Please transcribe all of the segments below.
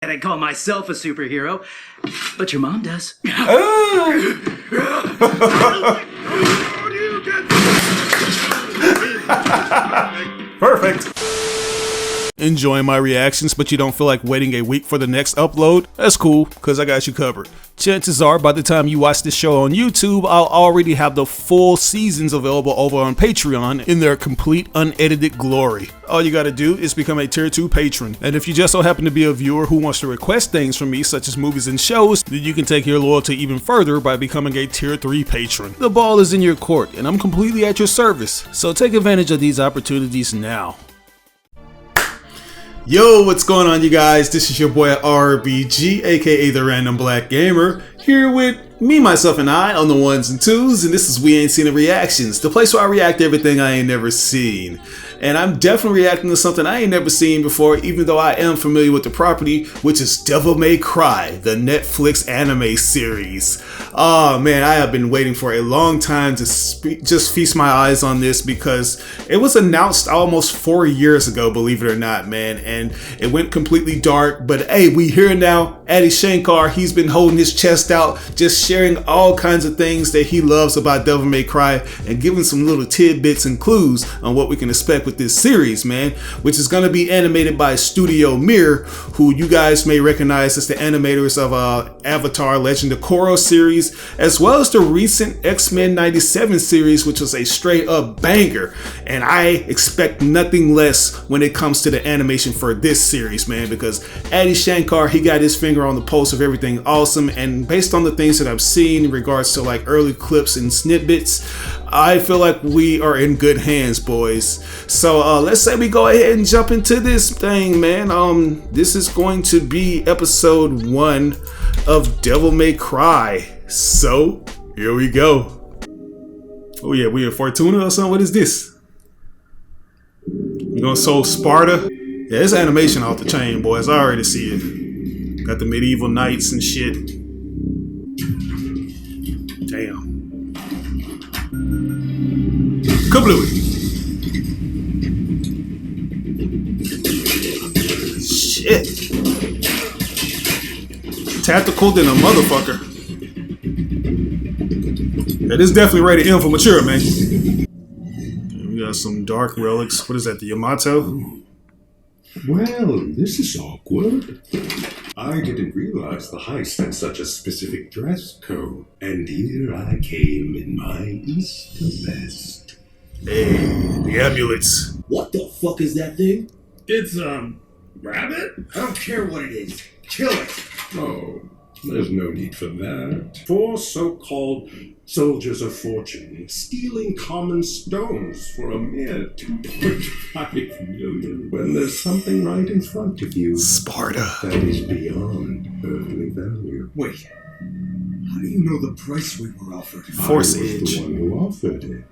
that I'd call myself a superhero, but your mom does. Perfect. Enjoying my reactions, but you don't feel like waiting a week for the next upload? That's cool, because I got you covered. Chances are, by the time you watch this show on YouTube, I'll already have the full seasons available over on Patreon in their complete unedited glory. All you gotta do is become a tier 2 patron. And if you just so happen to be a viewer who wants to request things from me, such as movies and shows, then you can take your loyalty even further by becoming a tier 3 patron. The ball is in your court, and I'm completely at your service. So take advantage of these opportunities now. Yo, what's going on, you guys? This is your boy RBG, aka the Random Black Gamer, here with me, myself, and I on the ones and twos, and this is We Ain't Seen the Reactions, the place where I react to everything I ain't never seen. And I'm definitely reacting to something I ain't never seen before, even though I am familiar with the property, which is Devil May Cry, the Netflix anime series. Oh man, I have been waiting for a long time to just feast my eyes on this, because it was announced almost 4 years ago, believe it or not, man, and it went completely dark. But hey, we here now. Shankar, he's been holding his chest out, just sharing all kinds of things that he loves about Devil May Cry, and giving some little tidbits and clues on what we can expect with this series, man, which is going to be animated by Studio Mir, who you guys may recognize as the animators of Avatar Legend of Korra series, as well as the recent X-Men 97 series, which was a straight up banger. And I expect nothing less when it comes to the animation for this series, man, because Shankar, he got his finger on the pulse of everything awesome, and based on the things that I've seen in regards to like early clips and snippets, I feel like we are in good hands, boys. So let's say we go ahead and jump into this thing, man. This is going to be episode 1 of Devil May Cry. So here we go. Oh yeah, we in Fortuna or something? What is this? We gonna soul Sparta? Yeah, this animation off the chain, boys. I already see it. Got the medieval knights and shit. Damn. Kablooey. Shit. Tactical than a motherfucker. Yeah, this is definitely rated M for mature, man. Okay, we got some dark relics. What is that, the Yamato? Well, this is awkward. I didn't realize the heist had such a specific dress code. And here I came in my Easter vest. Hey, the amulets. What the fuck is that thing? It's, rabbit? I don't care what it is. Kill it! Oh, there's no need for that. 4 so-called soldiers of fortune stealing common stones for a mere 2.5 million when there's something right in front of you. Sparta. That is beyond earthly value. Wait, how do you know the price we were offered? Force I was edge. the one who offered it.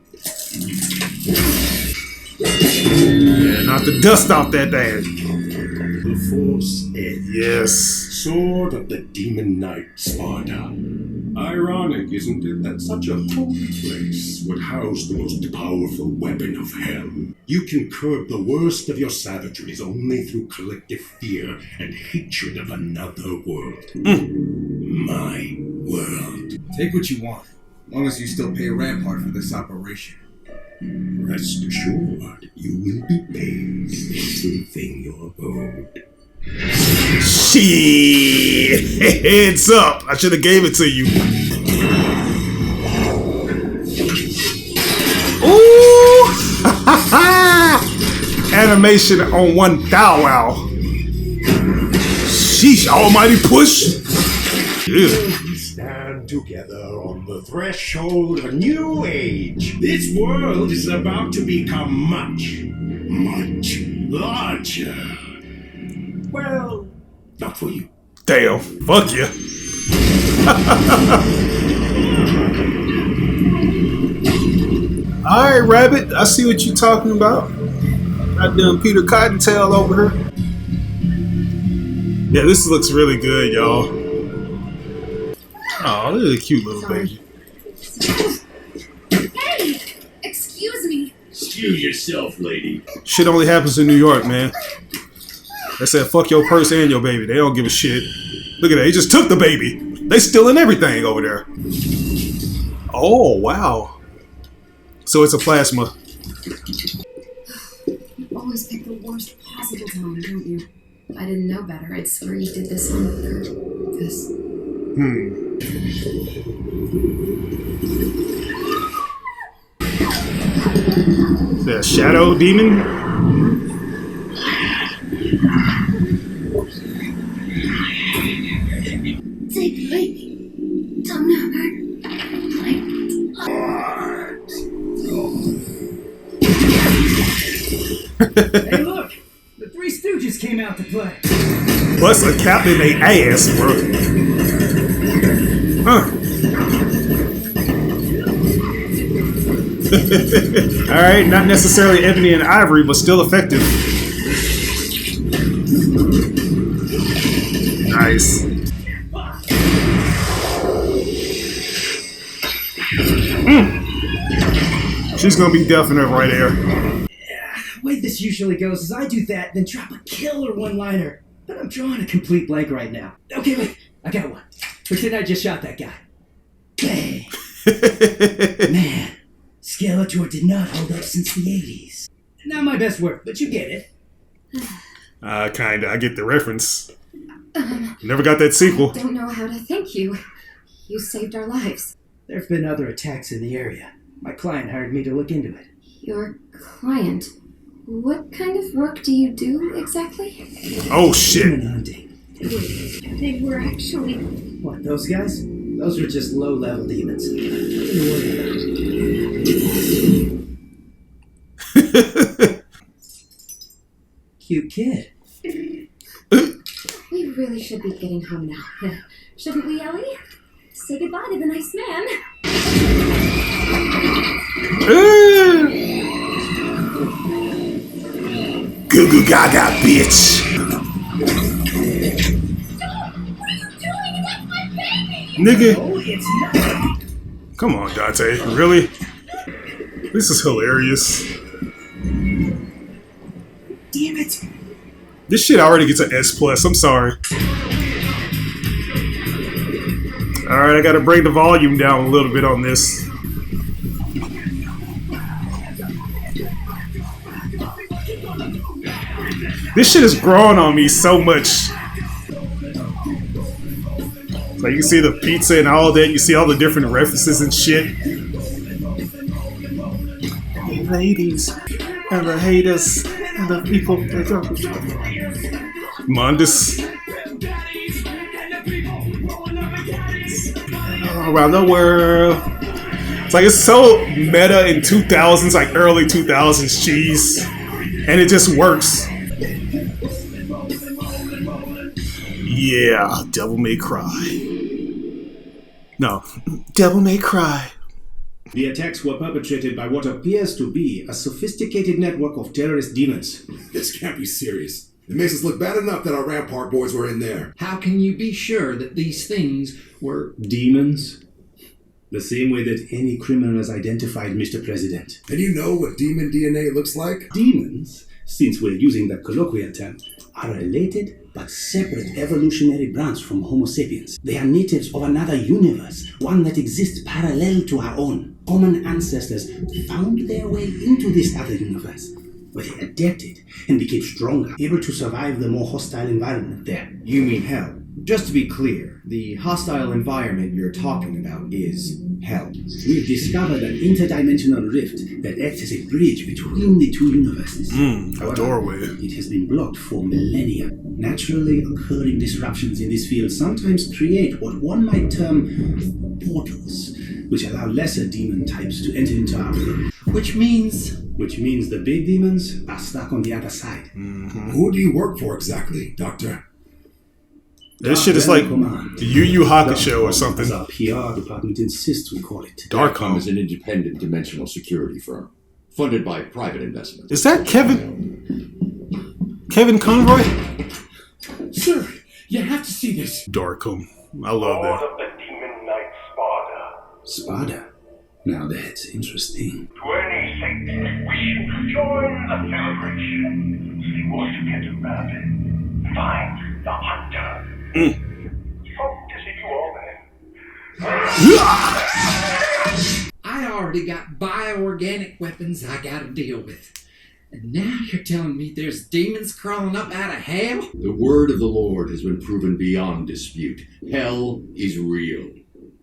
Yeah, knock the dust off that thing. The Force Edge. Yes. Sword of the Demon Knight, Sparta. Ironic, isn't it, that such a holy place would house the most powerful weapon of hell? You can curb the worst of your savageries only through collective fear and hatred of another world. My world. Take what you want, as long as you still pay Rampart for this operation. Rest assured, you will be paid everything you're owed. Shit! Heads up! I should have gave it to you. Ooh! Animation on one thou wow. Sheesh! Almighty push. Yeah. We stand together on the threshold of a new age. This world is about to become much, much larger. Well, not for you. Damn. Fuck you. Alright, Rabbit. I see what you're talking about. Goddamn Peter Cottontail over here. Yeah, this looks really good, y'all. Oh, this is a cute little baby. Hey! Excuse me. Excuse yourself, lady. Shit only happens in New York, man. They said, fuck your purse and your baby. They don't give a shit. Look at that. He just took the baby. They stealing everything over there. Oh, wow. So it's a plasma. You always pick the worst possible time, don't you? If I didn't know better, I'd swear you did this on purpose. Is that a shadow demon? Take the baby. Don't hurt. Hey, look! The Three Stooges came out to play. Plus a captain they ass, bro. Huh. Alright, not necessarily ebony and ivory, but still effective. Nice. She's gonna be deafening right there. The way this usually goes is I do that, then drop a killer one-liner. But I'm drawing a complete blank right now. Okay, wait. I got one. Pretend I just shot that guy. Bang. Man, Skeletor did not hold up since the 80s. Not my best work, but you get it. Kinda. I get the reference. Never got that sequel. I don't know how to thank you. You saved our lives. There have been other attacks in the area. My client hired me to look into it. Your client? What kind of work do you do exactly? Oh shit. Demon hunting. They were actually... What, those guys? Those are just low-level demons. Nothing to worry about. Cute kid. We really should be getting home now. Shouldn't we, Ellie? Say goodbye to the nice man. Goo goo gaga, bitch. Nigga. Oh, it's not. Come on, Dante. Really? This is hilarious. Damn it. This shit already gets an S+. I'm sorry. Alright, I gotta bring the volume down a little bit on this. This shit is growing on me so much. Like, you see the pizza and all that, you see all the different references and shit. Hey, ladies, and the haters, and the people that are... Mundus. Around the world. It's like, it's so meta in 2000s, like early 2000s cheese. And it just works. Yeah, Devil May Cry. No, Devil May Cry. The attacks were perpetrated by what appears to be a sophisticated network of terrorist demons. This can't be serious. It makes us look bad enough that our Rampart boys were in there. How can you be sure that these things were... Demons? The same way that any criminal is identified, Mr. President. And you know what demon DNA looks like? Demons, since we're using the colloquial term, are related but separate evolutionary branch from Homo sapiens. They are natives of another universe, one that exists parallel to our own. Common ancestors found their way into this other universe, where they adapted and became stronger, able to survive the more hostile environment there. You mean hell? Just to be clear, the hostile environment you're talking about is hell. We've discovered an interdimensional rift that acts as a bridge between the two universes. A doorway. It has been blocked for millennia. Naturally occurring disruptions in this field sometimes create what one might term portals, which allow lesser demon types to enter into our world. Which means the big demons are stuck on the other side. Who do you work for exactly, Doctor? This shit is like the Yu Yu Hakusho or something. As our PR department insists we call it. Darkcom Darkcom. is an independent dimensional security firm, funded by private investment. Is that Kevin Conroy? Sir, you have to see this. Darkcom. I love that. of the Demon Knight Sparta. Spada. Now that's interesting. 26. Wish to join the celebration. See what you can do, rabbit. find the hunter. Hope to see you all then. I already got bioorganic weapons I gotta deal with. And now you're telling me there's demons crawling up out of hell? The word of the Lord has been proven beyond dispute. Hell is real,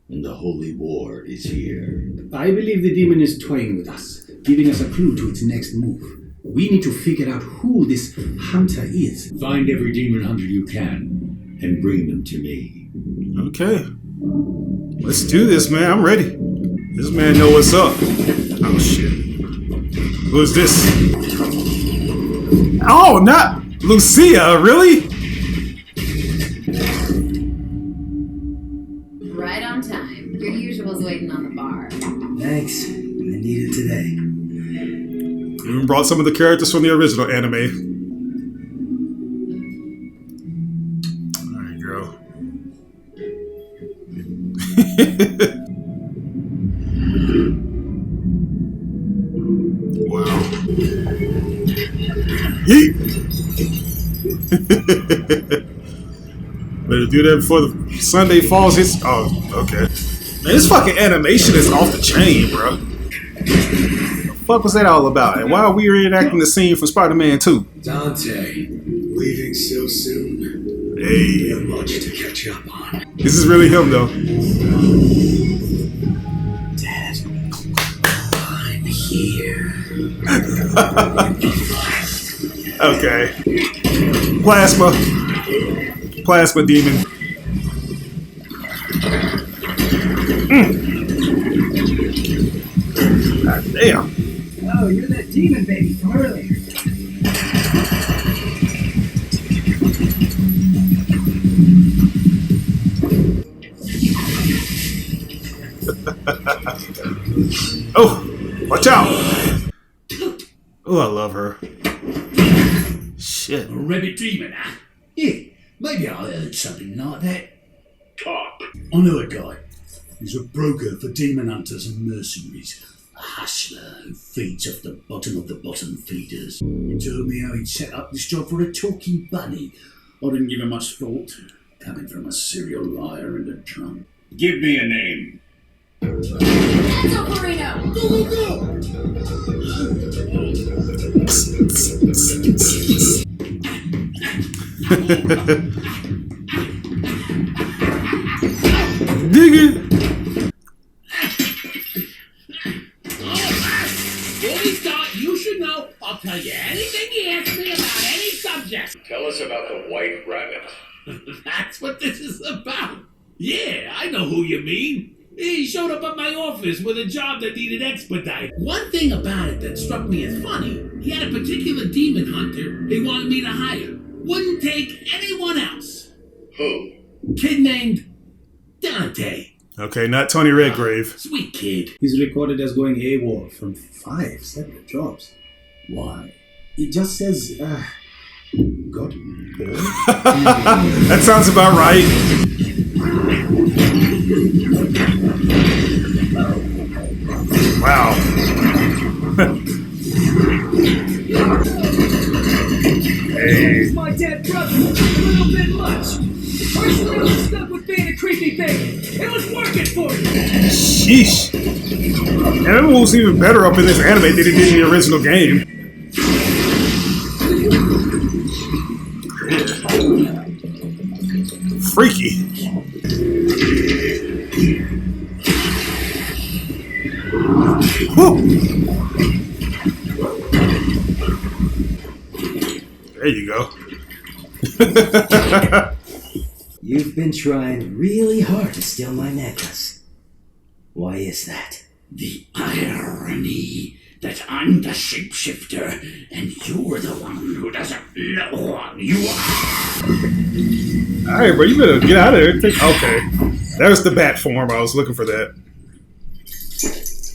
and the holy war is here. I believe the demon is toying with us, giving us a clue to its next move. We need to figure out who this hunter is. Find every demon hunter you can, and bring them to me. Okay. Let's do this, man. I'm ready. This man know what's up. Oh, shit. Who is this? Oh, not Lucia, really? Right on time. Your usual's waiting on the bar. Thanks. I need it today. Even brought some of the characters from the original anime. There you go. Wow. Yeet. Better do that before the Sunday falls. Oh, okay. Man, this fucking animation is off the chain, bro. What the fuck was that all about? And why are we reenacting the scene from Spider-Man 2? Dante, leaving so soon. Hey. We have much to catch up on. This is really him, though. Dad, I'm here. Okay. Plasma demon. God damn. Oh, you're that demon baby from earlier. Oh, watch out. Oh, I love her. Shit. A rabbit demon, huh? Yeah, maybe I heard something like that. Talk. I know a guy. He's a broker for demon hunters and mercenaries. A hustler who feeds off the bottom of the bottom feeders. He told me how he'd set up this job for a talking bunny. I didn't give him much thought. Coming from a serial liar and a drunk. Give me a name. Enzo Carino! Go, go, go! Dig it! Before we start, you should know I'll tell you anything you ask me about any subject. Tell us about the White Rabbit. That's what this is about. Yeah, I know who you mean. He showed up at my office with a job that needed expedite. One thing about it that struck me as funny, he had a particular demon hunter he wanted me to hire. Wouldn't take anyone else. Who? Kid named Dante. Okay, not Tony Redgrave. Sweet kid. He's recorded as going AWOL from 5 separate jobs. Why? It just says, God. That sounds about right. Wow. Hey. My dead brother, a little bit much. Personally, I'm stuck with being a creepy baby. It was working for me. Sheesh. And it moves even better up in this anime than it did in the original game. Yeah. Freaky. Whew. There you go. You've been trying really hard to steal my necklace. Why is that? The irony that I'm the shapeshifter and you're the one who doesn't know who you are. Alright, bro, you better get out of there. Okay. There's the bat form. I was looking for that.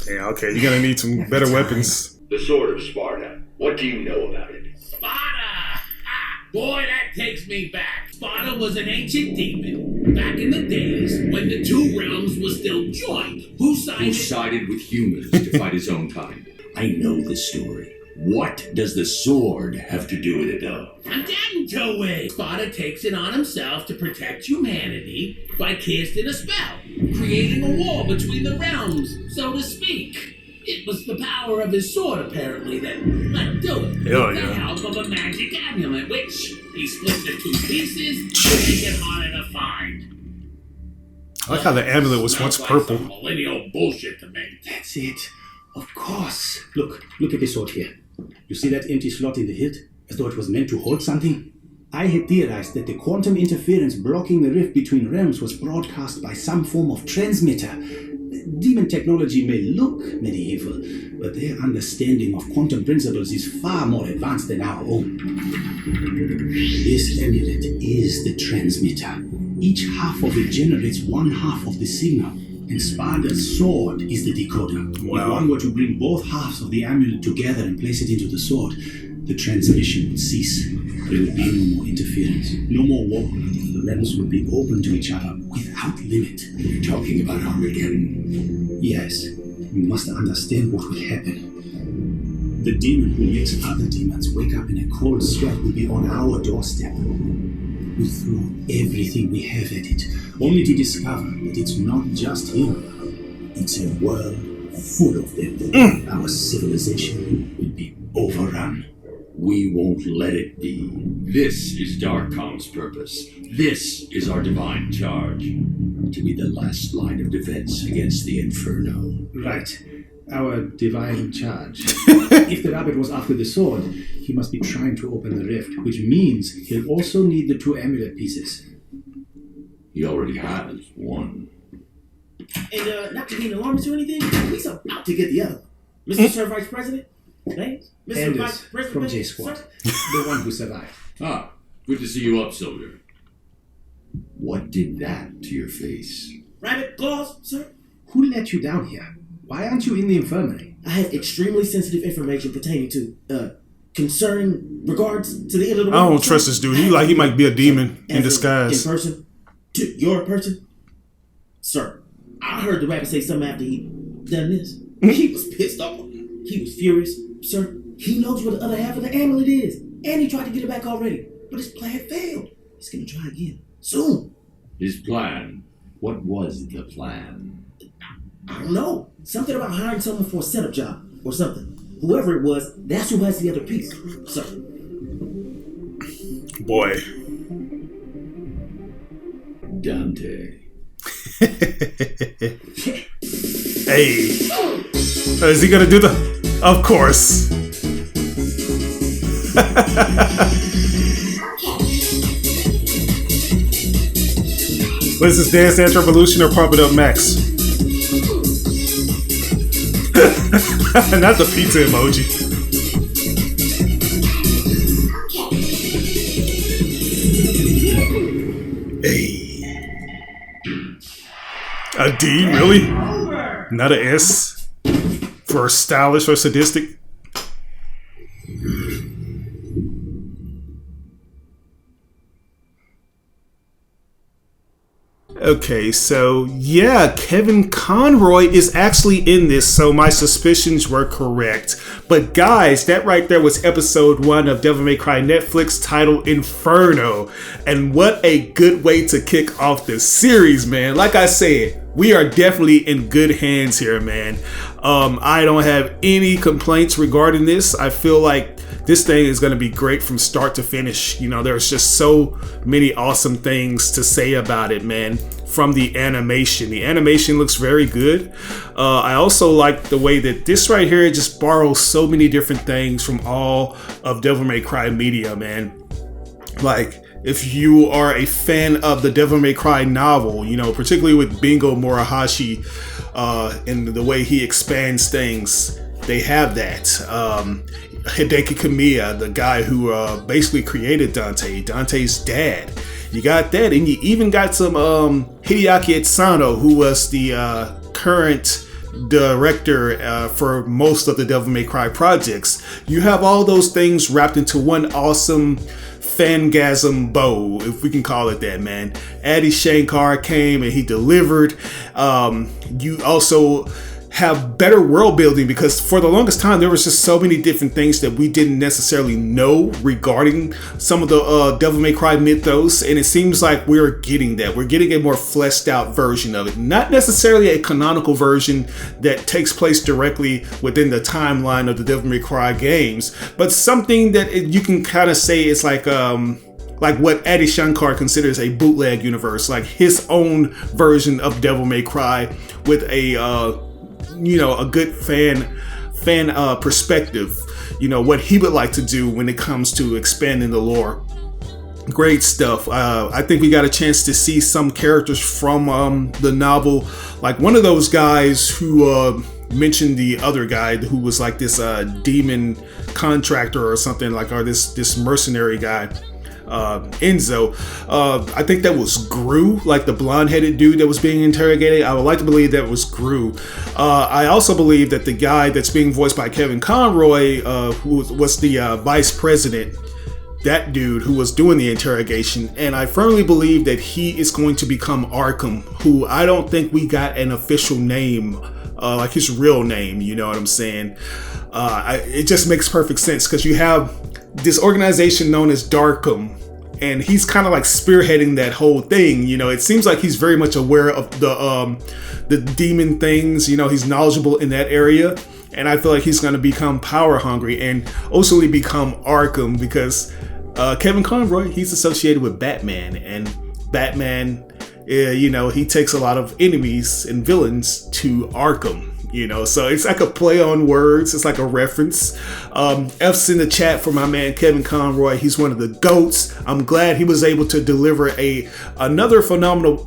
Yeah, okay, you're gonna need some better weapons. The Sword of Sparta. What do you know about it? Sparta! Ah, boy, that takes me back. Sparta was an ancient demon. Back in the days when the two realms were still joined. Who sided with humans to fight his own kind? I know the story. What does the sword have to do with it, though? I'm damn to it. Spada takes it on himself to protect humanity by casting a spell, creating a wall between the realms, so to speak. It was the power of his sword, apparently, that let him do it. Hell With the yeah. help of a magic amulet, which he split into 2 pieces to make it harder to find. I like how the amulet was once Sounds like purple. some millennial bullshit to me. That's it. Of course. Look at this sword here. You see that empty slot in the hilt? As though it was meant to hold something? I had theorized that the quantum interference blocking the rift between realms was broadcast by some form of transmitter. Demon technology may look medieval, but their understanding of quantum principles is far more advanced than our own. This amulet is the transmitter. Each half of it generates one half of the signal, and Spada's sword is the decoder. Wow. If one were to bring both halves of the amulet together and place it into the sword, the transmission would cease. There would be no more interference, no more war. The realms would be open to each other without limit. You're talking about Armageddon. Yes, you must understand what will happen. The demon who makes other demons wake up in a cold sweat will be on our doorstep. We throw everything we have at it, only to discover that it's not just him. It's a world full of them. Our civilization will be overrun. We won't let it be. This is Darkcom's purpose. This is our divine charge. To be the last line of defense against the Inferno. Right. Our divine charge. If the rabbit was after the sword, he must be trying to open the rift, which means he'll also need the 2 amulet pieces. He already has one. And not to be an alarmist or anything, he's about to get the other one. Mr. Sir Vice President? Thanks. Mr. Vice Anders President? from J-Squad. The one who survived. Ah, good to see you up, Soldier. What did that to your face? Rabbit claws, sir? Who let you down here? Why aren't you in the infirmary? I have extremely sensitive information pertaining to, concerning regards to the end of the I world. don't trust this dude. He might be a demon in disguise. In person? To your person? Sir, I heard the rabbit say something after he done this. He was pissed off. He was furious. Sir, he knows where the other half of the amulet is. And he tried to get it back already. But his plan failed. He's gonna try again. Soon. His plan? What was the plan? I don't know. Something about hiring someone for a setup job or something. Whoever it was, that's who has the other piece. Sir. Boy. Dante. Hey. Is he gonna do the... Of course. What is this, Dance Dance Revolution or Pump It Up Max? Not the pizza emoji. Hey. A D, really? Not a S? For stylish or sadistic? Okay, so yeah, Kevin Conroy is actually in this, so my suspicions were correct. But guys, that right there was episode 1 of Devil May Cry Netflix, titled Inferno. And what a good way to kick off this series, man. Like I said, we are definitely in good hands here, man. I don't have any complaints regarding this. I feel like this thing is going to be great from start to finish. You know, there's just so many awesome things to say about it, man. From the animation looks very good. I also like the way that this right here just borrows so many different things from all of Devil May Cry media, man. Like, if you are a fan of the Devil May Cry novel, you know, particularly with Bingo Morihashi and the way he expands things, they have that. Hideki Kamiya, the guy who basically created Dante's dad. You got that, and you even got some Hideaki Itsano, who was the current director for most of the Devil May Cry projects. You have all those things wrapped into one awesome fangasm bow, if we can call it that, man. Adi Shankar came and he delivered. You also have better world building, because for the longest time there was just so many different things that we didn't necessarily know regarding some of the Devil May Cry mythos, and it seems like we're getting that. We're getting a more fleshed out version of it. Not necessarily a canonical version that takes place directly within the timeline of the Devil May Cry games, but something that you can kind of say is like what Adi Shankar considers a bootleg universe, like his own version of Devil May Cry with a a good fan perspective, what he would like to do when it comes to expanding the lore. Great stuff. I think we got a chance to see some characters from the novel, like one of those guys who mentioned the other guy who was like this demon contractor or something, like, or this mercenary guy. Enzo. I think that was Gru, like the blonde-headed dude that was being interrogated. I would like to believe that was Gru. I also believe that the guy that's being voiced by Kevin Conroy, who was the vice president, that dude who was doing the interrogation, and I firmly believe that he is going to become Arkham, who I don't think we got an official name, like his real name, you know what I'm saying? It just makes perfect sense, because you have this organization known as Darkham, and he's kind of like spearheading that whole thing. It seems like he's very much aware of the demon things. He's knowledgeable in that area, and I feel like he's going to become power hungry and also become Arkham, because Kevin Conroy, he's associated with Batman, and Batman, he takes a lot of enemies and villains to Arkham. So it's like a play on words. It's like a reference. F's in the chat for my man Kevin Conroy. He's one of the GOATs. I'm glad he was able to deliver another phenomenal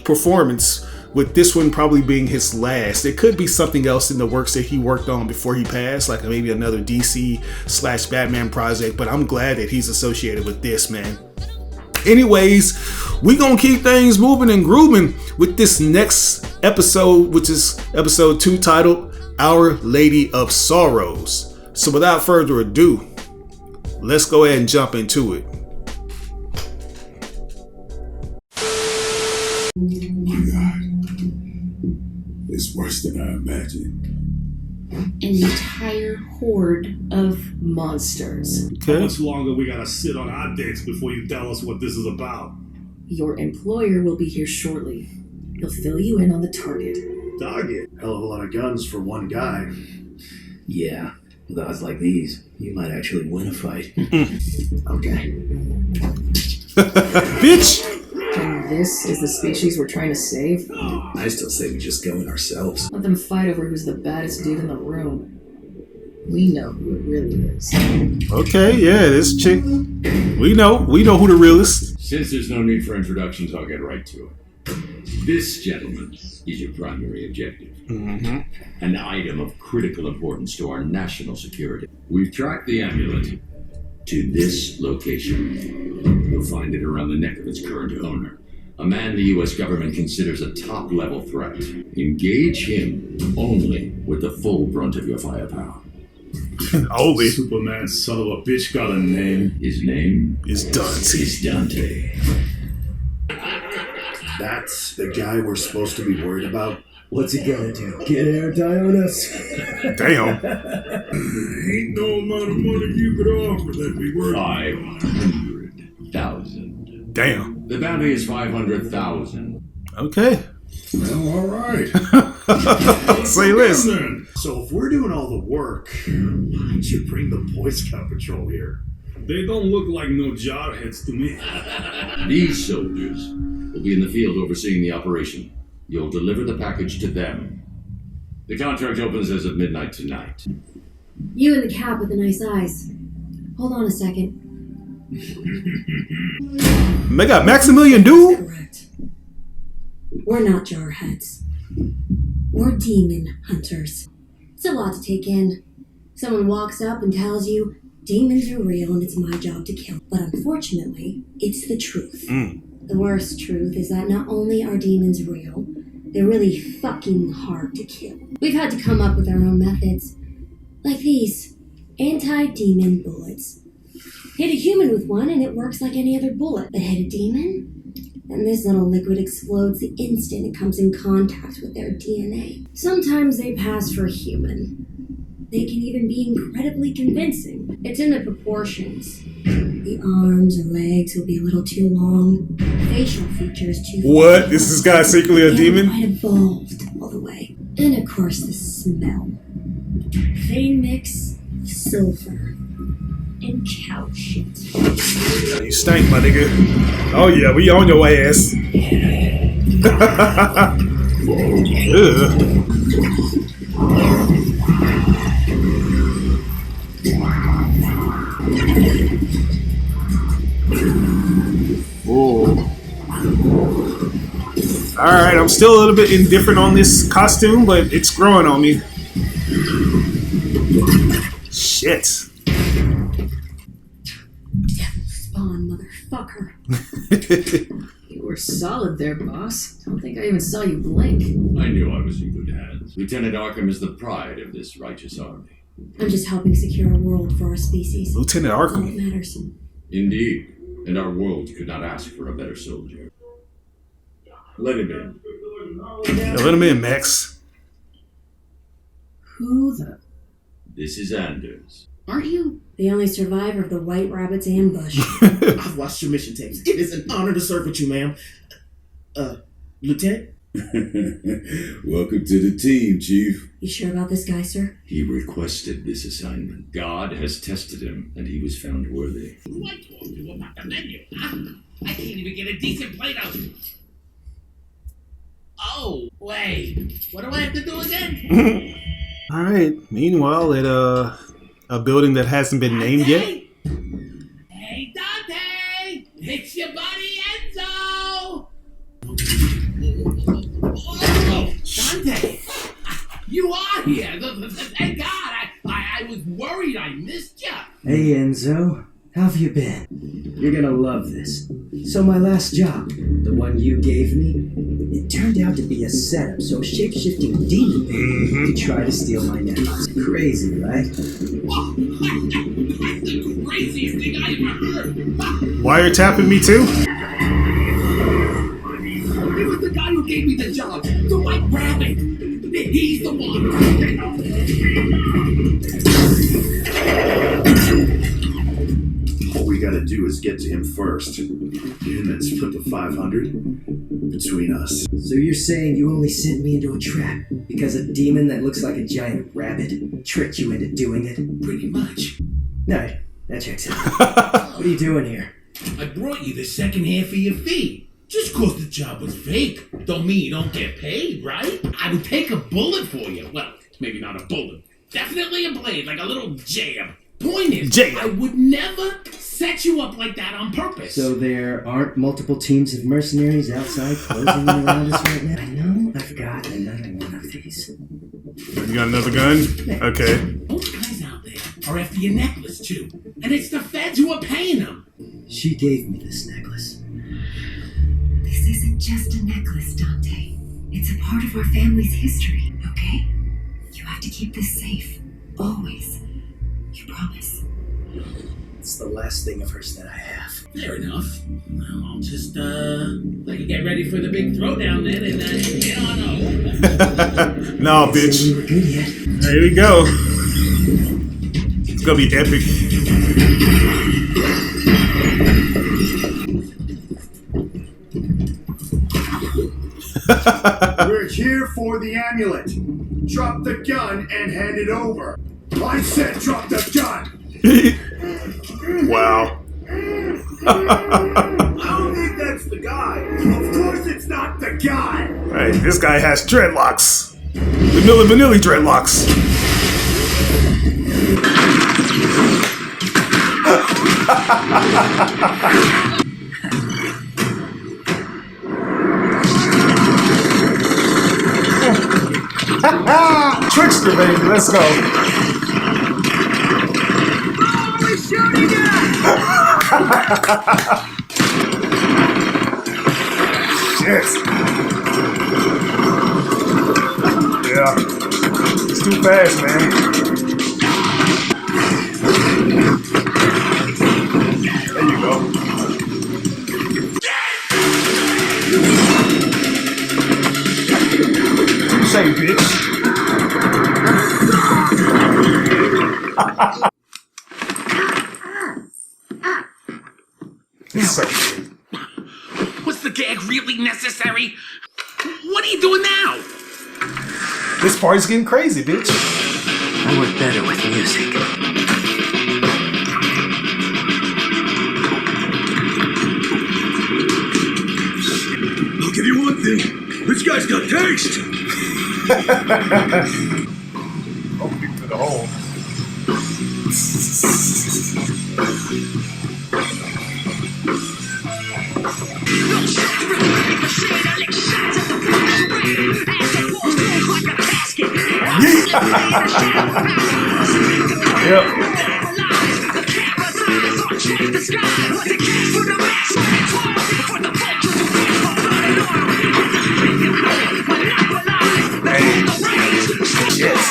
performance, with this one probably being his last. It could be something else in the works that he worked on before he passed, like maybe another DC/Batman project, but I'm glad that he's associated with this, man. Anyways, we gonna keep things moving and grooving with this next episode, which is episode 2, titled Our Lady of Sorrows. So without further ado, let's go ahead and jump into it. My God, it's worse than I imagined. An entire horde of monsters. How much longer we gotta sit on our dicks before you tell us what this is about? Your employer will be here shortly. He'll fill you in on the target. Target? Hell of a lot of guns for one guy. Yeah, with odds like these, you might actually win a fight. Okay. Bitch! And this is the species we're trying to save? I still say we just go in ourselves. Let them fight over who's the baddest dude in the room. We know who it really is. Okay, yeah, this chick. We know who the real is. Since there's no need for introductions, I'll get right to it. This, gentleman, is your primary objective. Mm-hmm. An item of critical importance to our national security. We've tracked the amulet to this location. You'll find it around the neck of its current owner, a man the U.S. government considers a top-level threat. Engage him only with the full brunt of your firepower. Only. Superman, son of a bitch, got a name. His name is Dante. Is Dante. That's the guy we're supposed to be worried about? What's he gonna do? Get airtight on us? Damn. Ain't no amount of money you could offer that we worth 500,000. Damn. The bounty is 500,000. Okay. Well, all right. Say less. So if we're doing all the work, why don't you bring the Boy Scout Patrol here? They don't look like no jarheads to me. These soldiers will be in the field overseeing the operation. You'll deliver the package to them. The contract opens as of midnight tonight. You and the cat with the nice eyes. Hold on a second. Mega Maximilian, dude. Correct. We're not jarheads. We're demon hunters. It's a lot to take in. Someone walks up and tells you, demons are real and it's my job to kill. But unfortunately, it's the truth. The worst truth is that not only are demons real, they're really fucking hard to kill. We've had to come up with our own methods. Like these. Anti-demon bullets. Hit a human with one and it works like any other bullet. But hit a demon? and this little liquid explodes the instant it comes in contact with their DNA. Sometimes they pass for human. They can even be incredibly convincing. It's in the proportions. The arms or legs will be a little too long, facial features too What? Is this guy secretly a demon? Quite evolved all the way. And of course the smell. They mix sulfur and cow shit. You stink, my nigga. Oh yeah, we on your ass. Whoa. Alright, I'm still a little bit indifferent on this costume, but it's growing on me. Shit. Devil spawn, motherfucker. You were solid there, boss. Don't think I even saw you blink. I knew I was in good hands. Lieutenant Arkham is the pride of this righteous army. I'm just helping secure a world for our species. Lieutenant All that Arkham. matters. Indeed, and our world could not ask for a better soldier. Let him in. Yeah, let him in, Max. Who the... This is Anders. Aren't you... The only survivor of the White Rabbit's ambush. I've watched your mission tapes. It is an honor to serve with you, ma'am. Lieutenant? Welcome to the team, Chief. You sure about this guy, sir? He requested this assignment. God has tested him, and he was found worthy. Who do I talk to about the menu, huh? I can't even get a decent plate out. Oh, wait. What do I have to do again? Alright, meanwhile, at a building that hasn't been named yet. Hey, Dante! It's your buddy Enzo! Oh, Dante! You are here! Thank God! I was worried I missed you! Hey, Enzo. How have you been? You're gonna love this. So my last job, the one you gave me, it turned out to be a setup so a shape-shifting demon could try to steal my necklace. Crazy, right? Oh, that's the craziest thing I ever heard! Wiretapping me too? It was the guy who gave me the job, the White Rabbit! He's the one! All we gotta do is get to him first. And let's put the 500 between us. So you're saying you only sent me into a trap because a demon that looks like a giant rabbit tricked you into doing it? Pretty much. No, that checks out. What are you doing here? I brought you the second half of your fee. Just cause the job was fake don't mean you don't get paid, right? I would take a bullet for you. Well, maybe not a bullet. Definitely a blade, like a little jab. Point is, I would never set you up like that on purpose. So there aren't multiple teams of mercenaries outside closing in around us right now? I know I've got another one of these. You got another gun? Okay. Those guys out there are after your necklace, too. And it's the feds who are paying them. She gave me this necklace. This isn't just a necklace, Dante. It's a part of our family's history, okay? You have to keep this safe. Always. You promise? It's the last thing of hers that I have. Fair enough. Well, I'll just, let you get ready for the big throwdown then and, get on over. Nah, bitch. We were good yet. Here we go. It's gonna be epic. We're here for the amulet. Drop the gun and hand it over. I said drop the gun! Wow. I don't think that's the guy. Of course it's not the guy! Hey, this guy has dreadlocks. Vanilla dreadlocks. Trickster, baby, let's go. We're shooting Shit. Yeah. It's too fast, man. There you go. say, bitch. It's so weird. Was the gag really necessary? What are you doing now? This party's getting crazy, bitch. I work better with music. I'll give you one thing. This guy's got taste. Opening to the hole. Yep. Yes.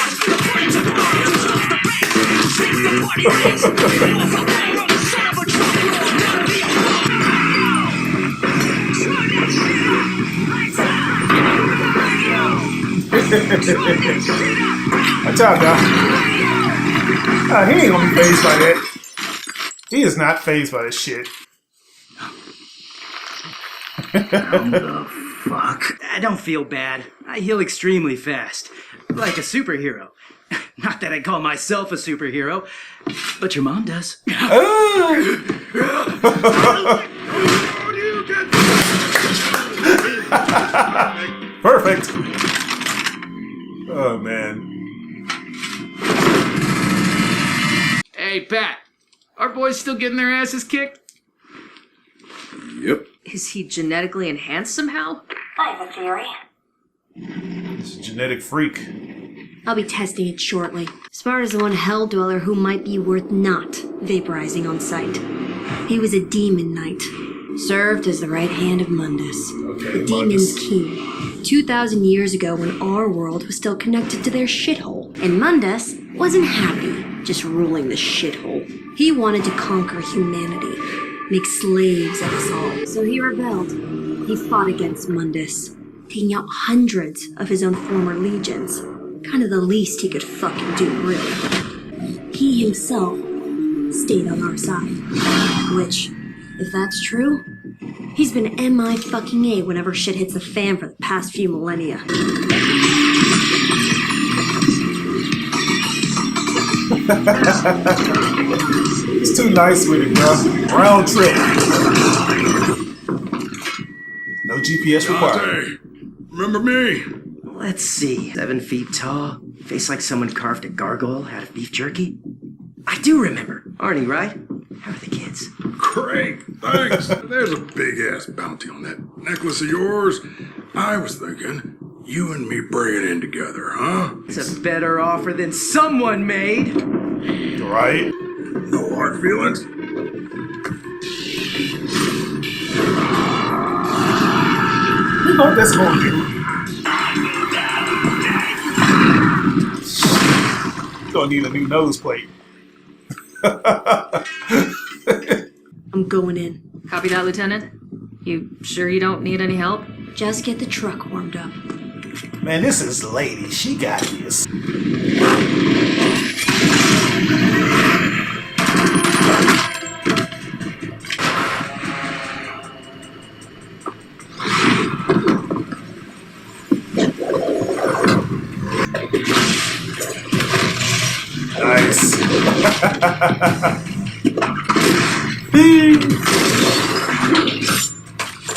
Watch out, now. He ain't gonna be fazed by that. He is not fazed by this shit. How the fuck? I don't feel bad. I heal extremely fast. Like a superhero. Not that I call myself a superhero, but your mom does. Perfect. Oh, man. Hey, Pat. Our boys still getting their asses kicked? Yep. Is he genetically enhanced somehow? I have a theory. It's a genetic freak. I'll be testing it shortly. As far as the one hell dweller who might be worth not vaporizing on sight. He was a demon knight. Served as the right hand of Mundus, the demon's king. 2,000 years ago when our world was still connected to their shithole. And Mundus wasn't happy just ruling the shithole. He wanted to conquer humanity, make slaves of us all. So he rebelled. He fought against Mundus, taking out hundreds of his own former legions. Kind of the least he could fucking do, really. He himself stayed on our side. Which, if that's true, he's been MI-fucking-A whenever shit hits the fan for the past few millennia. He's too nice with it, bro. Round trip. No GPS required. Dante, remember me? Let's see. 7 feet tall, face like someone carved a gargoyle out of beef jerky. I do remember. Arnie, right? How are the kids? Great, thanks. There's a big-ass bounty on that necklace of yours. I was thinking, you and me bring it in together, huh? It's a better offer than someone made. Right? No hard feelings? You know what that's gonna do. Gonna need a new nose plate. I'm going in. Copy that, Lieutenant. You sure you don't need any help? Just get the truck warmed up. Man, this is Lady. She got this. Nice.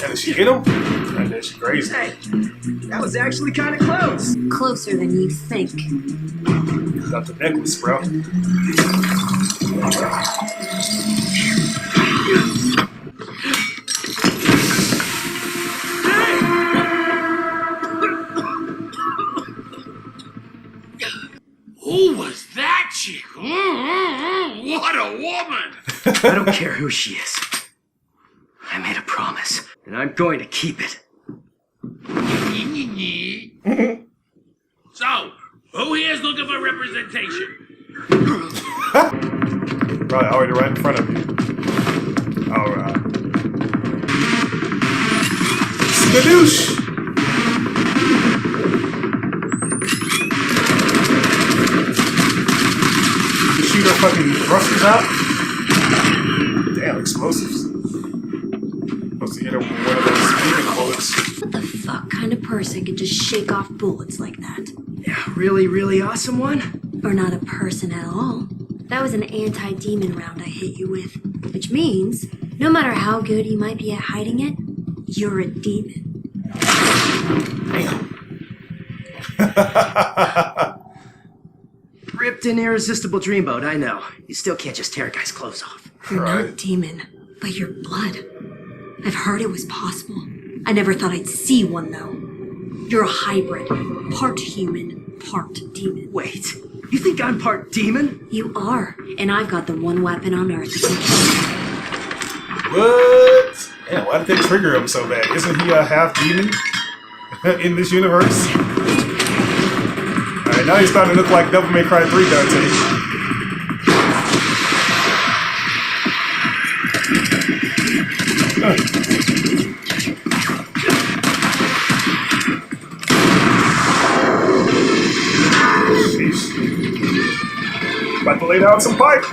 And did she hit him? And then she grazed him. Hey, that was actually kind of close. Closer than you think. Got the necklace, bro. Who was that chick? What a woman! I don't care who she is. I made a promise, and I'm going to keep it. So, who here is looking for representation? Probably already right in front of you. Alright. Skadoosh! Russians out? Damn, explosives. Supposed to hit him with one of those speaking bullets. What the fuck kind of person could just shake off bullets like that? Yeah, really, really awesome one? Or not a person at all. That was an anti-demon round I hit you with. Which means, no matter how good you might be at hiding it, you're a demon. Damn. Ripped and irresistible dreamboat, I know. You still can't just tear a guy's clothes off. You're not demon, but you're blood. I've heard it was possible. I never thought I'd see one, though. You're a hybrid. Part human, part demon. Wait, you think I'm part demon? You are, and I've got the one weapon on Earth that can kill you. What? Yeah, why did they trigger him so bad? Isn't he a half demon in this universe? Alright, now he's starting to look like Devil May Cry 3 Dante. About to lay down some pipe.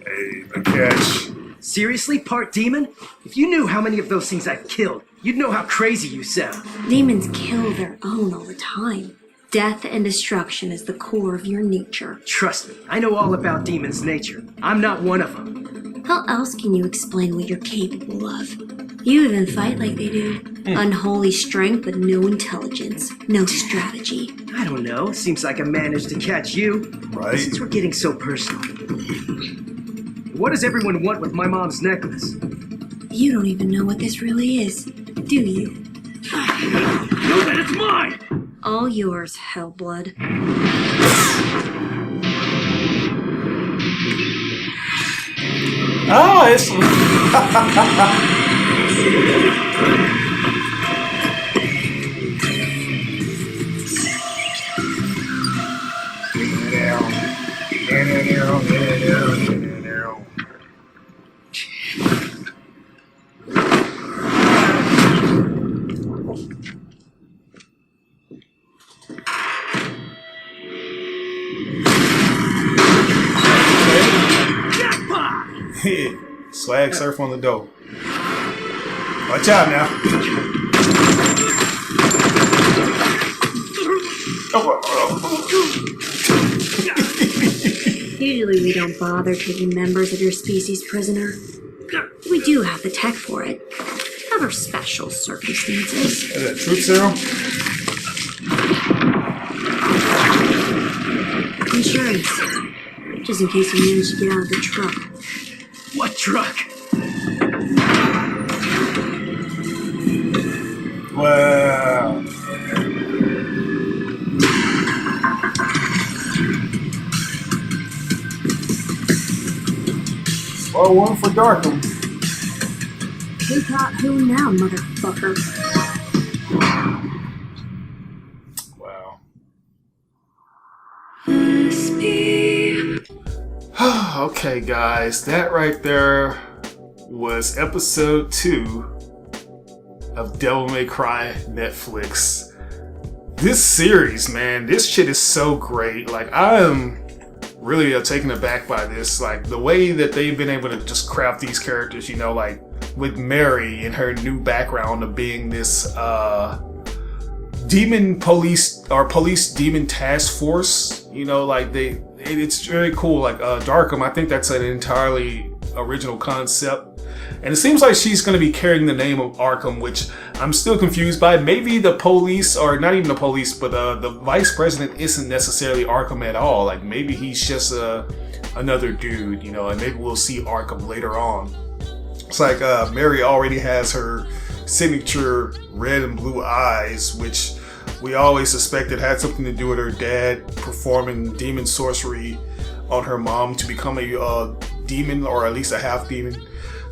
Hey, the catch. Seriously, part demon? If you knew how many of those things I've killed, you'd know how crazy you sound. Demons kill their own all the time. Death and destruction is the core of your nature. Trust me, I know all about demons' nature. I'm not one of them. How else can you explain what you're capable of? You even fight like they do. Unholy strength but no intelligence. No strategy. I don't know. Seems like I managed to catch you. Right. Since we're getting so personal. What does everyone want with my mom's necklace? You don't even know what this really is, do you? Know that it's mine! All yours, Hellblood. Oh, it's... Swag surf on the dough. Watch out now. Usually we don't bother taking members of your species prisoner. We do have the tech for it. Under special circumstances. Is that truth serum? Insurance. Just in case you manage to get out of the truck. What truck? Wow. Well, one for Darkham. Who caught who now, motherfucker? Wow. Okay, guys, that right there was episode 2 of Devil May Cry Netflix. This series, man, this shit is so great. Like, I am really taken aback by this. Like, the way that they've been able to just craft these characters, you know, like with Mary and her new background of being this demon police or police demon task force, you know, like it's very cool. Like Darkham, I think that's an entirely original concept. And it seems like she's going to be carrying the name of Arkham, which I'm still confused by. Maybe the police, or not even the police, but the vice president isn't necessarily Arkham at all. Like, maybe he's just another dude, you know, and maybe we'll see Arkham later on. It's like Mary already has her signature red and blue eyes, which we always suspected had something to do with her dad performing demon sorcery on her mom to become a demon, or at least a half demon.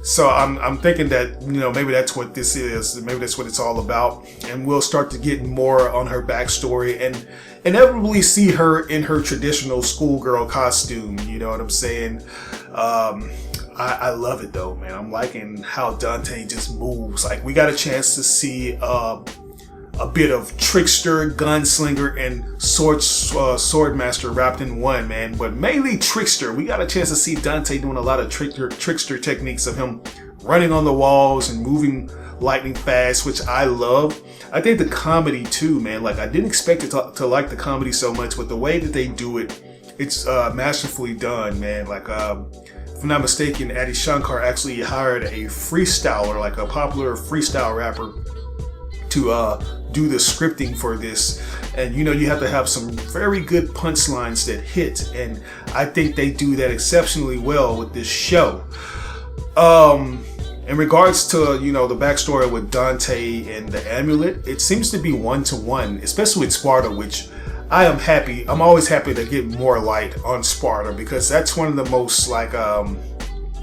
So I'm thinking that, you know, maybe that's what this is. Maybe that's what it's all about. And we'll start to get more on her backstory and inevitably see her in her traditional schoolgirl costume. You know what I'm saying? I love it though, man. I'm liking how Dante just moves. Like, we got a chance to see a bit of trickster, gunslinger, and swordmaster wrapped in one, man. But mainly trickster. We got a chance to see Dante doing a lot of trickster techniques of him running on the walls and moving lightning fast, which I love. I think the comedy too, man. Like, I didn't expect it to like the comedy so much, but the way that they do it, it's masterfully done, man. Like, if I'm not mistaken, Shankar actually hired a freestyler, like a popular freestyle rapper, to do the scripting for this. And you have to have some very good punchlines that hit, and I think they do that exceptionally well with this show. In regards to the backstory with Dante and the amulet, it seems to be 1-to-1, especially with Sparta, which I am happy. I'm always happy to get more light on Sparta, because that's one of the most, like, I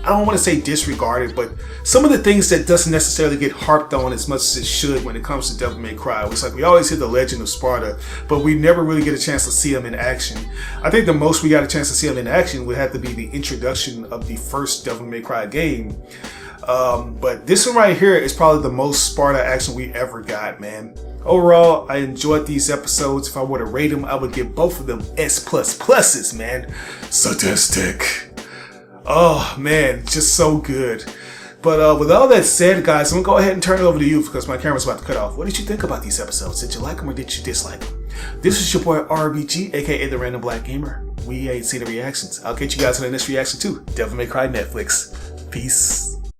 don't want to say disregarded, but some of the things that doesn't necessarily get harped on as much as it should when it comes to Devil May Cry. It's like we always hear the legend of Sparta, but we never really get a chance to see him in action. I think the most we got a chance to see him in action would have to be the introduction of the first Devil May Cry game. But this one right here is probably the most Sparta action we ever got, man. Overall, I enjoyed these episodes. If I were to rate them, I would give both of them S++s, man. Sadistic. Oh man, just so good. But with all that said, guys, I'm gonna go ahead and turn it over to you because my camera's about to cut off. What did you think about these episodes? Did you like them or did you dislike them? This is your boy RBG, aka the Random Black Gamer. We ain't seen the reactions. I'll get you guys on the next reaction too. Devil May Cry Netflix. Peace.